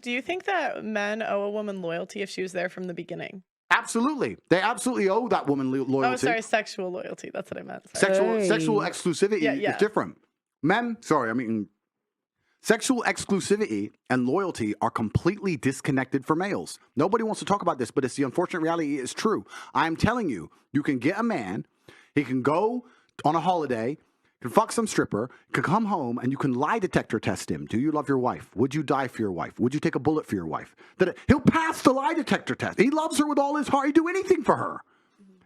Do you think that men owe a woman loyalty if she was there from the beginning? Absolutely. They absolutely owe that woman loyalty. Oh, sorry, sexual loyalty. That's what I meant. Sexual exclusivity is different. Sexual exclusivity and loyalty are completely disconnected for males. Nobody wants to talk about this, but it's the unfortunate reality. It's true. I'm telling you, you can get a man, he can go on a holiday, can fuck some stripper, can come home, and you can lie detector test him. Do you love your wife? Would you die for your wife? Would you take a bullet for your wife? He'll pass the lie detector test. He loves her with all his heart. He'd do anything for her.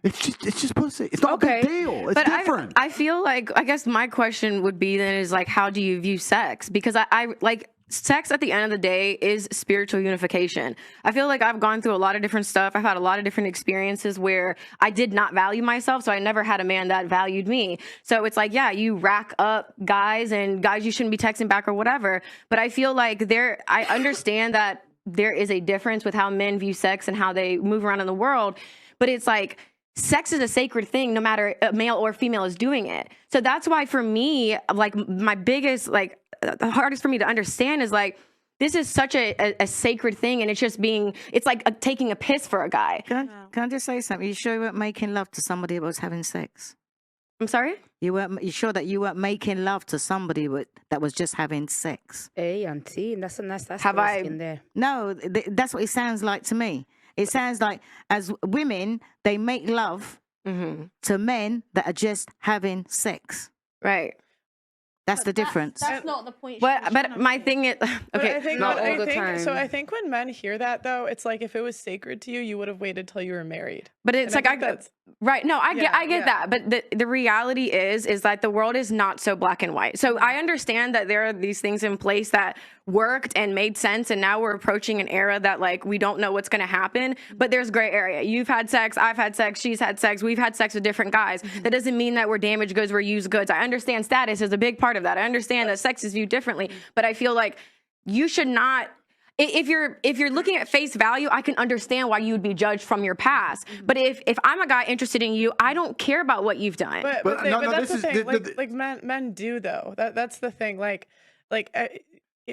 It's just pussy. It's not a big deal. It's different. I feel like, I guess my question would be then is like, how do you view sex? Because I like, sex at the end of the day is spiritual unification. I feel like I've gone through a lot of different stuff. I've had a lot of different experiences where I did not value myself. So I never had a man that valued me. So it's like, yeah, you rack up guys and guys you shouldn't be texting back or whatever. But I feel like I understand that there is a difference with how men view sex and how they move around in the world. But it's like, sex is a sacred thing, no matter male or female is doing it. So that's why for me, like my biggest, like the hardest for me to understand is like, this is such a sacred thing. And it's just it's like taking a piss for a guy. Can I just say something? You sure you weren't making love to somebody that was having sex? I'm sorry? You sure that you weren't making love to somebody that was just having sex? Hey, Auntie, that's have I in there. No, that's what it sounds like to me. It sounds like as women, they make love to men that are just having sex. Right. That's the difference. That's not the point. But my thing is, okay. So I think when men hear that though, it's like if it was sacred to you, you would have waited till you were married. But it's like right. No, I get that. But the reality is that the world is not so black and white. So I understand that there are these things in place that worked and made sense, and now we're approaching an era that like we don't know what's going to happen. But there's gray area. You've had sex, I've had sex, she's had sex, we've had sex with different guys. That doesn't mean that we're damaged goods, we're used goods. I understand status is a big part of that. I understand that sex is viewed differently, but I feel like you should not. If you're looking at face value, I can understand why you would be judged from your past. But if I'm a guy interested in you, I don't care about what you've done. But that's the thing. Like men do though. That's the thing. Like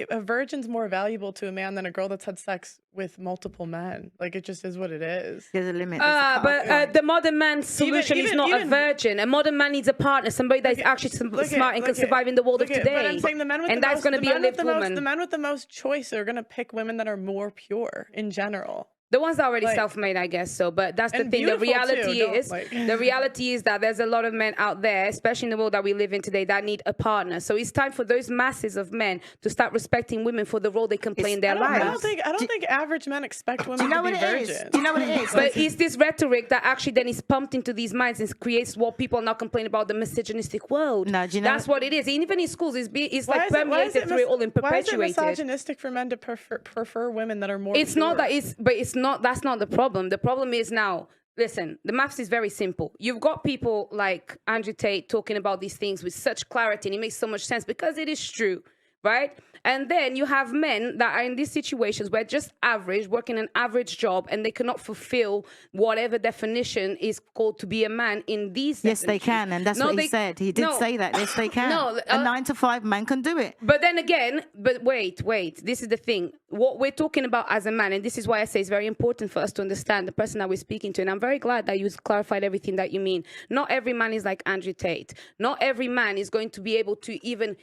a virgin's more valuable to a man than a girl that's had sex with multiple men. Like it just is what it is. There's a limit. But the modern man's solution is not a virgin. A modern man needs a partner, somebody that's actually smart and can survive in the world of today. But I'm saying the men with that's going to be a lived woman. The men with the most choice are going to pick women that are more pure in general. The ones that are already self-made, I guess so. But that's the thing. The reality is that there's a lot of men out there, especially in the world that we live in today, that need a partner. So it's time for those masses of men to start respecting women for the role they can play in their lives. I don't think average men expect women to be virgins. Do you know what it is? But it's this rhetoric that actually then is pumped into these minds and creates what people are now complaining about, the misogynistic world. No, do you know that's what it is. Even in schools, it's like permeated through it all and perpetuated. Why is it misogynistic for men to prefer women that are more It's pure? not that but it's not, that's not the problem. The problem is now, listen, the maths is very simple. You've got people like Andrew Tate talking about these things with such clarity, and it makes so much sense because it is true, right? And then you have men that are in these situations where just average, working an average job, and they cannot fulfill whatever definition is called to be a man in these Yes, they can, and that's what he said. He did say that. Yes, they can. A 9-to-5 man can do it. But then again, wait. This is the thing. What we're talking about as a man, and this is why I say it's very important for us to understand the person that we're speaking to. And I'm very glad that you clarified everything that you mean. Not every man is like Andrew Tate. Not every man is going to be able to even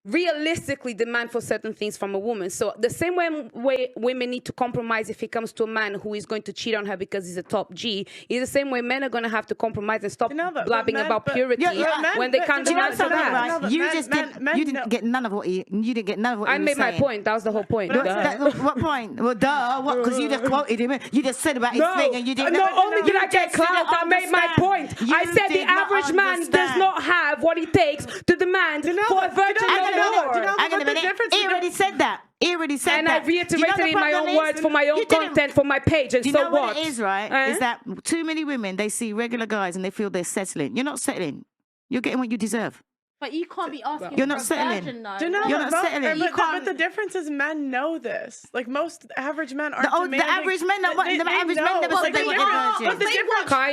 realistically demand for certain things from a woman. So the same way women need to compromise if it comes to a man who is going to cheat on her because he's a top G, is the same way men are going to have to compromise and stop blabbing about purity when they can't demand for that. Right? You didn't get none of what you didn't get none of what I made my point. That was the whole point. What point? Well, duh. What? Because you just quoted him. You just said about his thing, and you didn't. Not only did I get clout, I made my point. I said the average man does not have what it takes to demand for a virgin. Hang on a minute. He already said that. And I reiterated in my own words for my own content for my page. And do you know what it is, right? Is that too many women, they see regular guys and they feel they're settling. You're not settling. You're getting what you deserve. But you can't be asking. You're not for a settling. virgin, though. You're not settling. But the difference is men know this. Like most average men aren't demanding. The average men, the average men never say they want a virgin.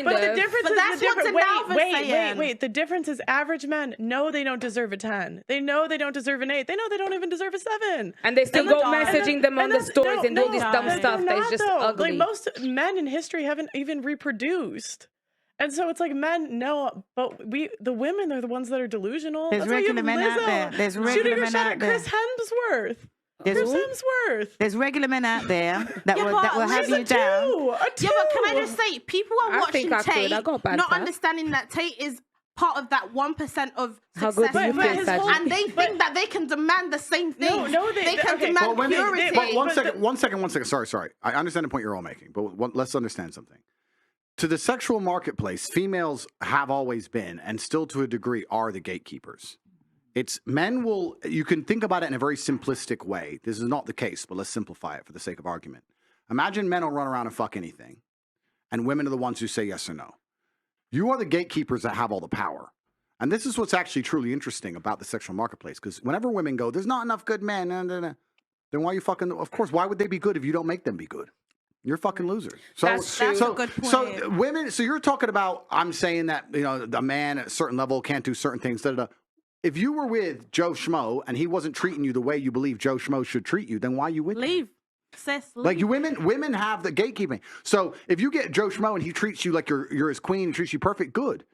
But the difference is that's what Denalva's saying. wait. The difference is average men know they don't deserve a 10. They know they don't deserve an 8. They know they don't even deserve a 7. And they still go messaging them on the stories and all this dumb stuff that is just ugly. Like most men in history haven't even reproduced. And so it's like men know, but the women are the ones that are delusional. There's regular men out there. There's regular men out there. Chris Hemsworth. There's regular men out there that will have you down. Yeah, but can I just say, people are watching Tate, not understanding that Tate is part of that 1% of success, and they think that they can demand the same thing. No, they can demand purity. One second. Sorry. I understand the point you're all making, but let's understand something. To the sexual marketplace, females have always been, and still to a degree are, the gatekeepers. It's you can think about it in a very simplistic way. This is not the case, but let's simplify it for the sake of argument. Imagine men will run around and fuck anything, and women are the ones who say yes or no. You are the gatekeepers that have all the power. And this is what's actually truly interesting about the sexual marketplace, because whenever women go, there's not enough good men, then why are you fucking, of course, why would they be good if you don't make them be good? You're fucking losers. That's true. That's a good point. So women, so you're talking about, I'm saying that, a man at a certain level can't do certain things. If you were with Joe Schmo and he wasn't treating you the way you believe Joe Schmo should treat you, then why are you with him? Leave. Sis, leave. Like women have the gatekeeping. So if you get Joe Schmo and he treats you like you're his queen, he treats you perfect, good.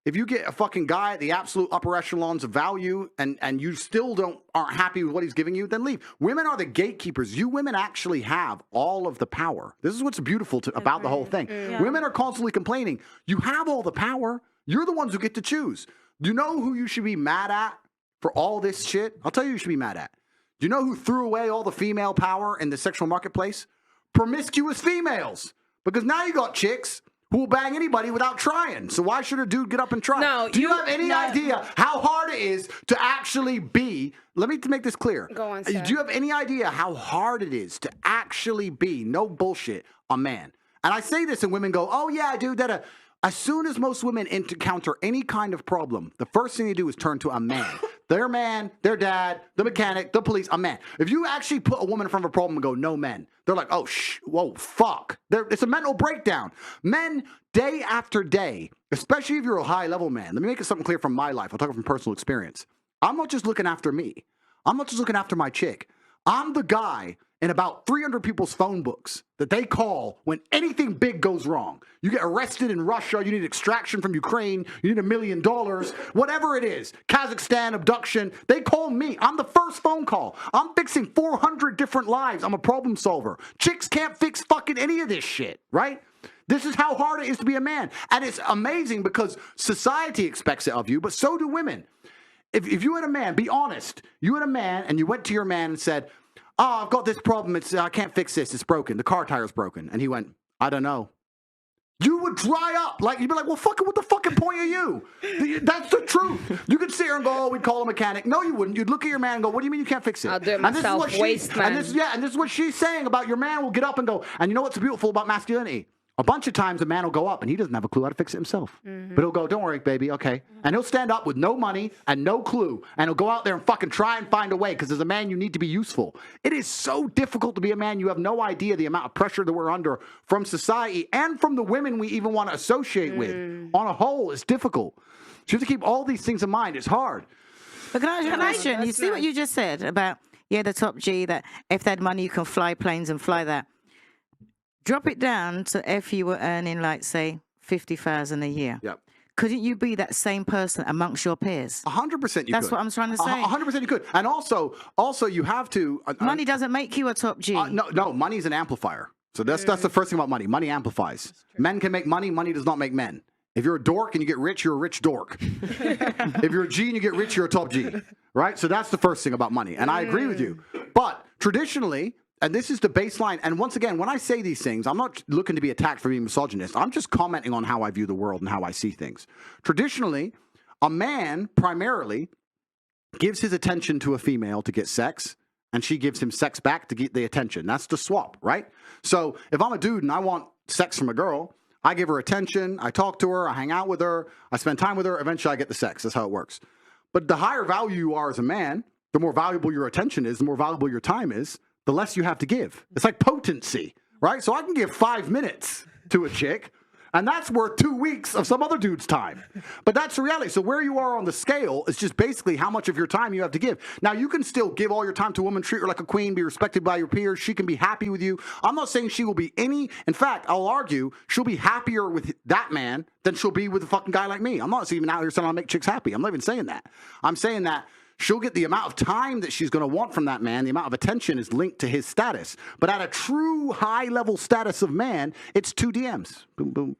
If you get a fucking guy at the absolute upper echelons of value and you still aren't happy with what he's giving you, then leave. Women are the gatekeepers. You women actually have all of the power. This is what's beautiful about the whole thing. Yeah. Women are constantly complaining. You have all the power. You're the ones who get to choose. Do you know who you should be mad at for all this shit? I'll tell you who you should be mad at. Do you know who threw away all the female power in the sexual marketplace? Promiscuous females. Because now you got chicks who will bang anybody without trying. So why should a dude get up and try? No, do you have any idea how hard it is to actually be, let me make this clear. Go on, sir. Do you have any idea how hard it is to actually be, no bullshit, a man? And I say this and women go, oh yeah, dude, as soon as most women encounter any kind of problem, the first thing they do is turn to a man. Their man, their dad, the mechanic, the police, a man. If you actually put a woman in front of a problem and go, no men, they're like, oh, whoa, fuck. It's a mental breakdown. Men, day after day, especially if you're a high-level man, let me make it something clear from my life. I'll talk from personal experience. I'm not just looking after me. I'm not just looking after my chick. I'm the guy in about 300 people's phone books that they call when anything big goes wrong. You get arrested in Russia, you need extraction from Ukraine, you need $1 million, whatever it is, Kazakhstan, abduction, they call me. I'm the first phone call. I'm fixing 400 different lives. I'm a problem solver. Chicks can't fix fucking any of this shit, right? This is how hard it is to be a man. And it's amazing because society expects it of you, but so do women. If you had a man, be honest, you had a man and you went to your man and said, oh, I've got this problem. I can't fix this. It's broken. The car tire's broken. And he went, I don't know. You would dry up. Like, you'd be like, well, fucking, what the fucking point are you? That's the truth. You could sit here and go, oh, we'd call a mechanic. No, you wouldn't. You'd look at your man and go, what do you mean you can't fix it? I'll do it myself. And this is what she's saying about your man will get up and go, and you know what's beautiful about masculinity? A bunch of times a man will go up and he doesn't have a clue how to fix it himself. Mm-hmm. But he'll go, don't worry, baby, okay. And he'll stand up with no money and no clue. And he'll go out there and fucking try and find a way because as a man, you need to be useful. It is so difficult to be a man. You have no idea the amount of pressure that we're under from society and from the women we even want to associate with. On a whole, it's difficult. So you have to keep all these things in mind. It's hard. But can I ask you a question? You see what you just said about, the top G, that if they had money, you can fly planes and fly that. Drop it down to if you were earning, like, say, $50,000 a year. Yep. Couldn't you be that same person amongst your peers? 100% you That's could. what I'm trying to say. 100% you could. And also you have to... money doesn't make you a top G. No, money's an amplifier. So that's the first thing about money. Money amplifies. Men can make money. Money does not make men. If you're a dork and you get rich, you're a rich dork. If you're a G and you get rich, you're a top G. Right? So that's the first thing about money. And I agree with you. But traditionally... And this is the baseline. And once again, when I say these things, I'm not looking to be attacked for being misogynist. I'm just commenting on how I view the world and how I see things. Traditionally, a man primarily gives his attention to a female to get sex, and she gives him sex back to get the attention. That's the swap, right? So if I'm a dude and I want sex from a girl, I give her attention, I talk to her, I hang out with her, I spend time with her, eventually I get the sex. That's how it works. But the higher value you are as a man, the more valuable your attention is, the more valuable your time is, the less you have to give. It's like potency, right? So I can give 5 minutes to a chick, and that's worth 2 weeks of some other dude's time. But that's the reality. So where you are on the scale is just basically how much of your time you have to give. Now, you can still give all your time to a woman, treat her like a queen, be respected by your peers. She can be happy with you. I'm not saying she will be any. In fact, I'll argue she'll be happier with that man than she'll be with a fucking guy like me. I'm not even out here saying I'll make chicks happy. I'm not even saying that. I'm saying that she'll get the amount of time that she's going to want from that man. The amount of attention is linked to his status. But at a true high-level status of man, it's 2 DMs. Boom, boom.